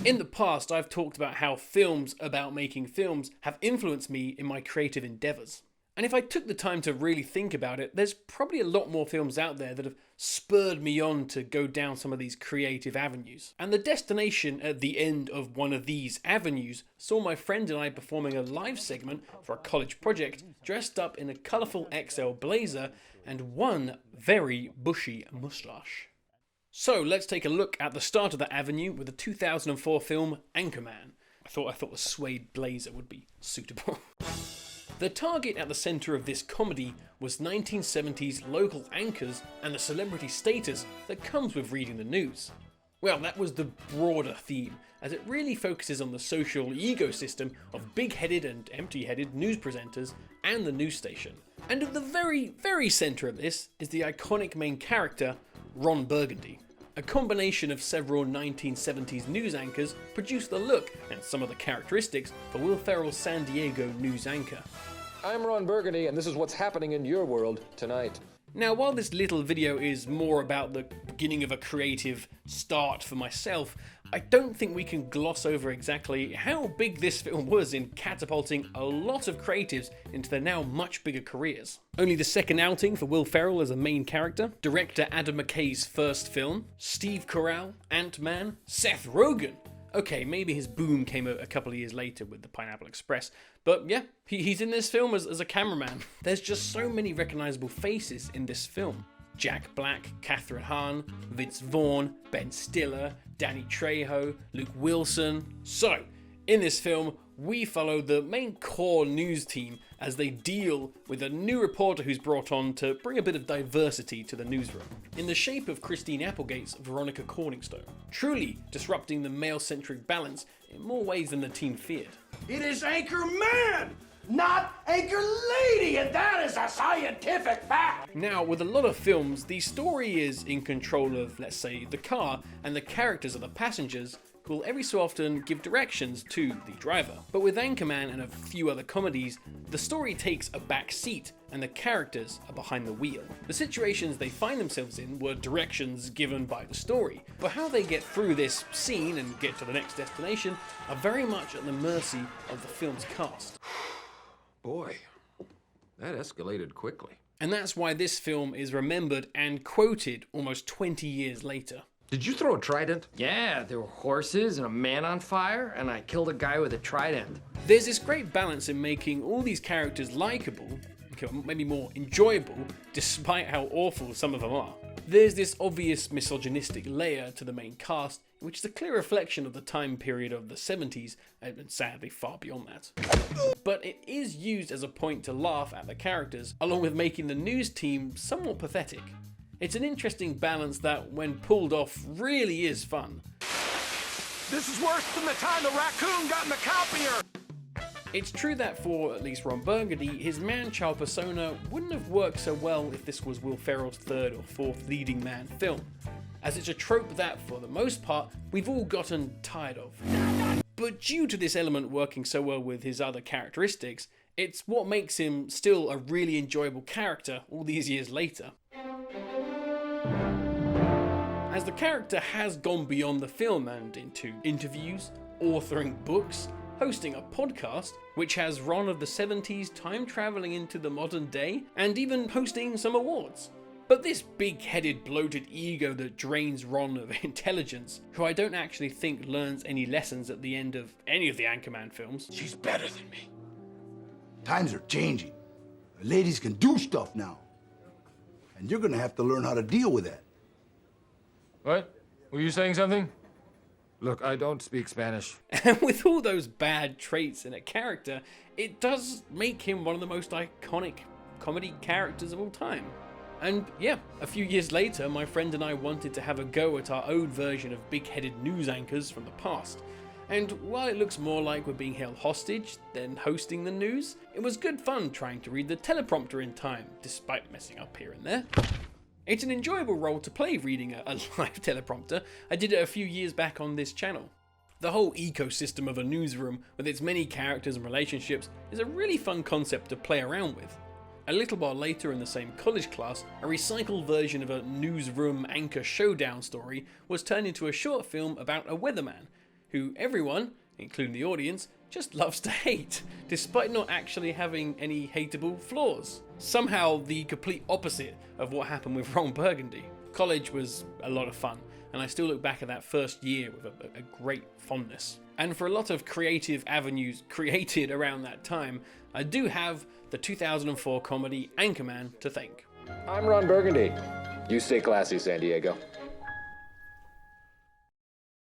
In the past, I've talked about how films about making films have influenced me in my creative endeavours. And if I took the time to really think about it, there's probably a lot more films out there that have spurred me on to go down some of these creative avenues. And the destination at the end of one of these avenues saw my friend and I performing a live segment for a college project, dressed up in a colourful XL blazer and one very bushy moustache. So let's take a look at the start of that avenue with the 2004 film Anchorman. I thought the suede blazer would be suitable. The target at the centre of this comedy was 1970s local anchors and the celebrity status that comes with reading the news. Well, that was the broader theme, as it really focuses on the social ecosystem of big-headed and empty-headed news presenters and the news station. And at the very, very centre of this is the iconic main character, Ron Burgundy. A combination of several 1970s news anchors produced the look and some of the characteristics for Will Ferrell's San Diego news anchor. I'm Ron Burgundy, and this is what's happening in your world tonight. Now, while this little video is more about the beginning of a creative start for myself, I don't think we can gloss over exactly how big this film was in catapulting a lot of creatives into their now much bigger careers. Only the second outing for Will Ferrell as a main character, director Adam McKay's first film, Steve Carell, Ant-Man, Seth Rogen. Okay, maybe his boom came a couple of years later with the Pineapple Express, but yeah, he's in this film as a cameraman. There's just so many recognisable faces in this film. Jack Black, Catherine Hahn, Vince Vaughn, Ben Stiller, Danny Trejo, Luke Wilson. So, in this film, we follow the main core news team as they deal with a new reporter who's brought on to bring a bit of diversity to the newsroom, in the shape of Christine Applegate's Veronica Corningstone, truly disrupting the male-centric balance in more ways than the team feared. It is Anchorman, not Anchor Lady, and that is a scientific fact! Now, with a lot of films, the story is in control of, let's say, the car, and the characters of the passengers will every so often give directions to the driver. But with Anchorman and a few other comedies, the story takes a back seat and the characters are behind the wheel. The situations they find themselves in were directions given by the story, but how they get through this scene and get to the next destination are very much at the mercy of the film's cast. Boy, that escalated quickly. And that's why this film is remembered and quoted almost 20 years later. Did you throw a trident? Yeah, there were horses and a man on fire, and I killed a guy with a trident. There's this great balance in making all these characters likeable, maybe more enjoyable, despite how awful some of them are. There's this obvious misogynistic layer to the main cast, which is a clear reflection of the time period of the 70s, and sadly far beyond that. But it is used as a point to laugh at the characters, along with making the news team somewhat pathetic. It's an interesting balance that, when pulled off, really is fun. This is worse than the time the raccoon got in the copier! It's true that for at least Ron Burgundy, his man-child persona wouldn't have worked so well if this was Will Ferrell's third or fourth leading man film, as it's a trope that, for the most part, we've all gotten tired of. But due to this element working so well with his other characteristics, it's what makes him still a really enjoyable character all these years later. As the character has gone beyond the film and into interviews, authoring books, hosting a podcast, which has Ron of the 70s time travelling into the modern day, and even hosting some awards. But this big-headed, bloated ego that drains Ron of intelligence, who I don't actually think learns any lessons at the end of any of the Anchorman films. She's better than me. Times are changing. Ladies can do stuff now. And you're gonna have to learn how to deal with that. What? Were you saying something? Look, I don't speak Spanish. And with all those bad traits in a character, it does make him one of the most iconic comedy characters of all time. And yeah, a few years later, my friend and I wanted to have a go at our own version of big-headed news anchors from the past. And while it looks more like we're being held hostage than hosting the news, it was good fun trying to read the teleprompter in time, despite messing up here and there. It's an enjoyable role to play reading a live teleprompter. I did it a few years back on this channel. The whole ecosystem of a newsroom, with its many characters and relationships, is a really fun concept to play around with. A little while later in the same college class, a recycled version of a newsroom anchor showdown story was turned into a short film about a weatherman, who everyone, including the audience, just loves to hate, despite not actually having any hateable flaws. Somehow the complete opposite of what happened with Ron Burgundy. College was a lot of fun, and I still look back at that first year with a great fondness. And for a lot of creative avenues created around that time, I do have the 2004 comedy Anchorman to thank. I'm Ron Burgundy. You stay classy, San Diego.